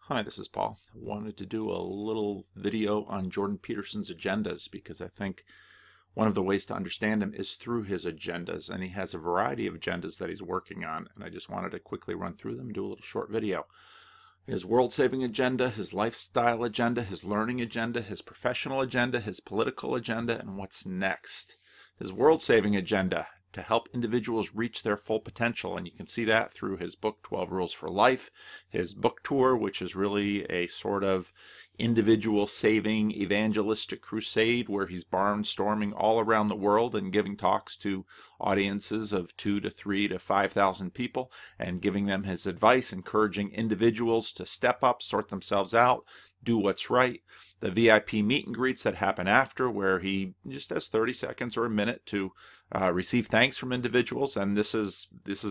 Hi, this is Paul. I wanted to do a little video on Jordan Peterson's agendas because I think one of the ways to understand him is through his agendas, and he has a variety of agendas that he's working on, and I just wanted to quickly run through them and do a little short video. His world-saving agenda, his lifestyle agenda, his learning agenda, his professional agenda, his political agenda, and what's next. His world-saving agenda, to help individuals reach their full potential, and you can see that through his book 12 Rules for Life, his book tour, which is really a sort of individual saving evangelistic crusade where he's barnstorming all around the world and giving talks to audiences of 2 to 3 to 5,000 people and giving them his advice, encouraging individuals to step up, sort themselves out, do what's right. The VIP meet and greets that happen after, where he just has 30 seconds or a minute to receive thanks from individuals, and this is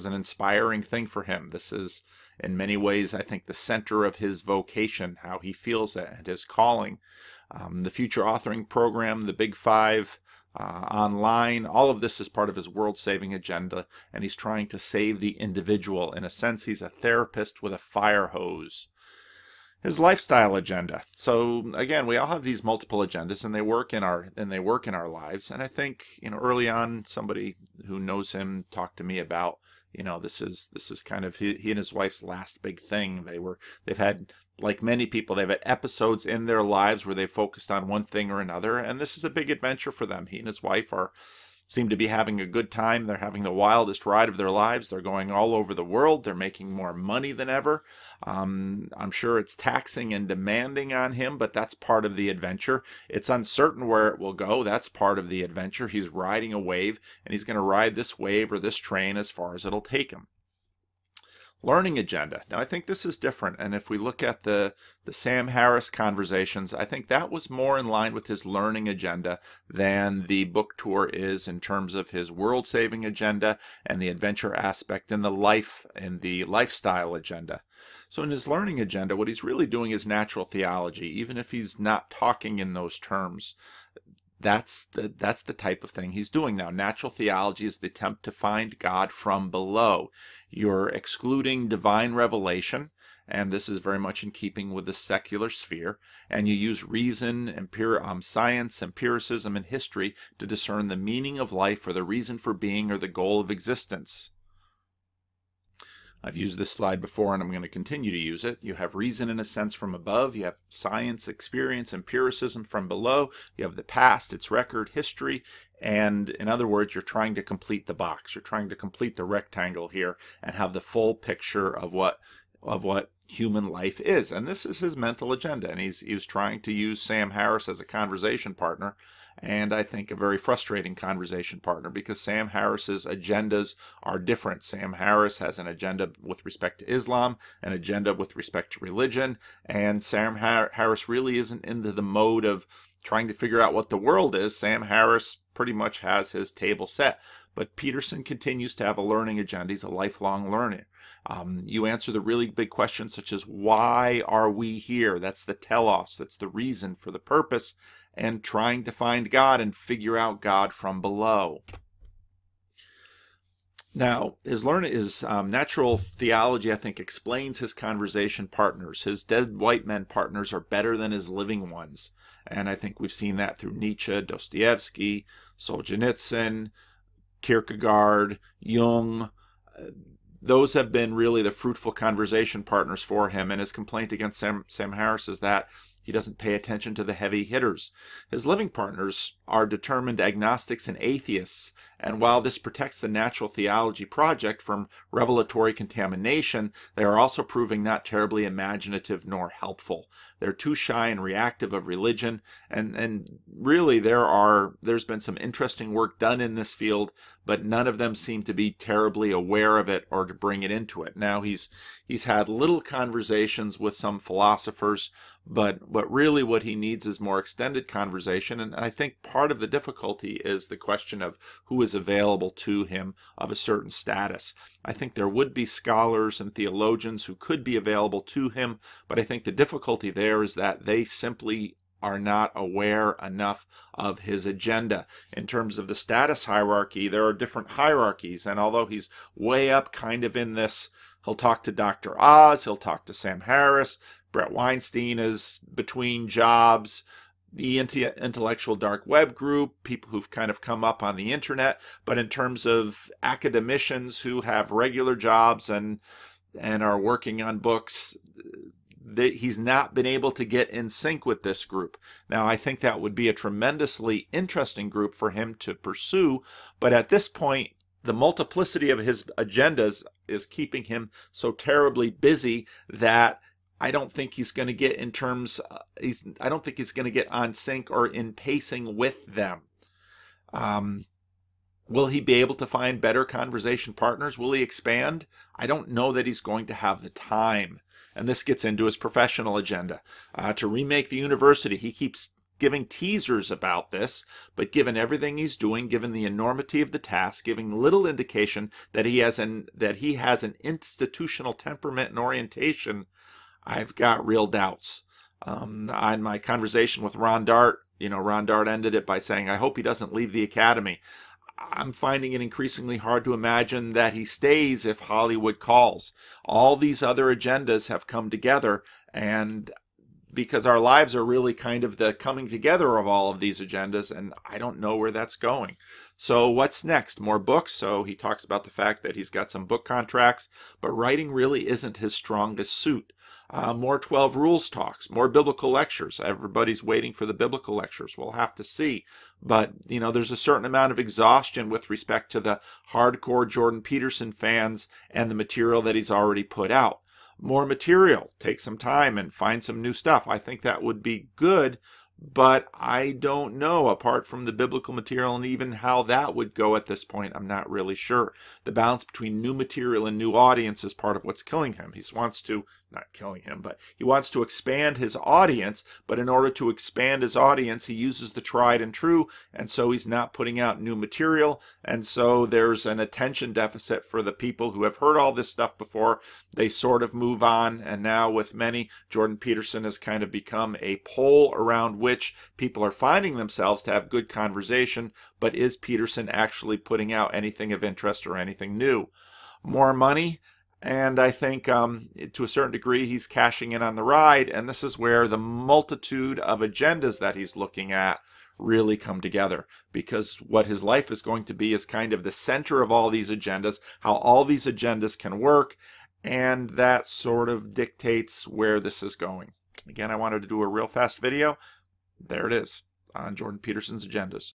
an inspiring thing for him. This is in many ways, I think, the center of his vocation, how he feels it, and his calling. The future authoring program, the Big Five, online, all of this is part of his world-saving agenda, and he's trying to save the individual. In a sense, he's a therapist with a fire hose. His lifestyle agenda. So again, we all have these multiple agendas, and they work in our lives. And I think, early on, somebody who knows him talked to me about, this is kind of he and his wife's last big thing. They've had, like many people, they've had episodes in their lives where they focused on one thing or another, and this is a big adventure for them. He and his wife seem to be having a good time. They're having the wildest ride of their lives. They're going all over the world. They're making more money than ever. I'm sure it's taxing and demanding on him, but that's part of the adventure. It's uncertain where it will go. That's part of the adventure. He's riding a wave, and he's going to ride this wave or this train as far as it'll take him. Learning agenda. Now, I think this is different, and if we look at the Sam Harris conversations, I think that was more in line with his learning agenda than the book tour is in terms of his world-saving agenda and the adventure aspect and the lifestyle agenda. So in his learning agenda, what he's really doing is natural theology, even if he's not talking in those terms. That's the type of thing he's doing now. Natural theology is the attempt to find God from below. You're excluding divine revelation, and this is very much in keeping with the secular sphere, and you use reason, science, empiricism, and history to discern the meaning of life or the reason for being or the goal of existence. I've used this slide before, and I'm going to continue to use it. You have reason in a sense from above. You have science, experience, empiricism from below. You have the past, its record, history, and in other words, you're trying to complete the box. You're trying to complete the rectangle here and have the full picture of what human life is. And this is his mental agenda, and he was trying to use Sam Harris as a conversation partner, and I think a very frustrating conversation partner, because Sam Harris's agendas are different. Sam Harris has an agenda with respect to Islam, an agenda with respect to religion, and Sam Harris really isn't into the mode of trying to figure out what the world is. Sam Harris pretty much has his table set. But Peterson continues to have a learning agenda. He's a lifelong learner. You answer the really big questions such as, why are we here? That's the telos. That's the reason for the purpose, and trying to find God and figure out God from below. Now, his natural theology, I think, explains his conversation partners. His dead white men partners are better than his living ones. And I think we've seen that through Nietzsche, Dostoevsky, Solzhenitsyn, Kierkegaard, Jung. Those have been really the fruitful conversation partners for him, and his complaint against Sam Harris is that he doesn't pay attention to the heavy hitters. His living partners are determined agnostics and atheists, and while this protects the natural theology project from revelatory contamination, they are also proving not terribly imaginative nor helpful. They're too shy and reactive of religion, and really there's been some interesting work done in this field, but none of them seem to be terribly aware of it or to bring it into it. Now, he's had little conversations with some philosophers, but really what he needs is more extended conversation, and I think part of the difficulty is the question of who is available to him of a certain status. I think there would be scholars and theologians who could be available to him, but I think the difficulty there is that they simply are not aware enough of his agenda. In terms of the status hierarchy, there are different hierarchies, and although he's way up kind of in this He'll talk to Dr. Oz, he'll talk to Sam Harris. Brett Weinstein is between jobs. The intellectual dark web group, people who've kind of come up on the internet, but in terms of academicians who have regular jobs and are working on books, he's not been able to get in sync with this group. Now, I think that would be a tremendously interesting group for him to pursue, but at this point, the multiplicity of his agendas is keeping him so terribly busy that I don't think he's going to get I don't think he's going to get on sync or in pacing with them. Will he be able to find better conversation partners? Will he expand? I don't know that he's going to have the time. And this gets into his professional agenda. To remake the university, he keeps giving teasers about this, but given everything he's doing, given the enormity of the task, giving little indication that he has an institutional temperament and orientation, I've got real doubts. On my conversation with Ron Dart, Ron Dart ended it by saying, I hope he doesn't leave the academy. I'm finding it increasingly hard to imagine that he stays if Hollywood calls. All these other agendas have come together, and because our lives are really kind of the coming together of all of these agendas, and I don't know where that's going. So what's next? More books? So he talks about the fact that he's got some book contracts, but writing really isn't his strongest suit. More 12 Rules talks, more biblical lectures. Everybody's waiting for the biblical lectures. We'll have to see. But, there's a certain amount of exhaustion with respect to the hardcore Jordan Peterson fans and the material that he's already put out. More material. Take some time and find some new stuff. I think that would be good, but I don't know, apart from the biblical material and even how that would go at this point, I'm not really sure. The balance between new material and new audience is part of what's killing him. He wants to, not killing him, but he wants to expand his audience, but in order to expand his audience, he uses the tried and true, and so he's not putting out new material, and so there's an attention deficit for the people who have heard all this stuff before. They sort of move on, and now with many, Jordan Peterson has kind of become a pole around which people are finding themselves to have good conversation, but is Peterson actually putting out anything of interest or anything new? More money, and I think to a certain degree he's cashing in on the ride, and this is where the multitude of agendas that he's looking at really come together, because what his life is going to be is kind of the center of all these agendas, how all these agendas can work, and that sort of dictates where this is going. Again, I wanted to do a real fast video. There it is on Jordan Peterson's agendas.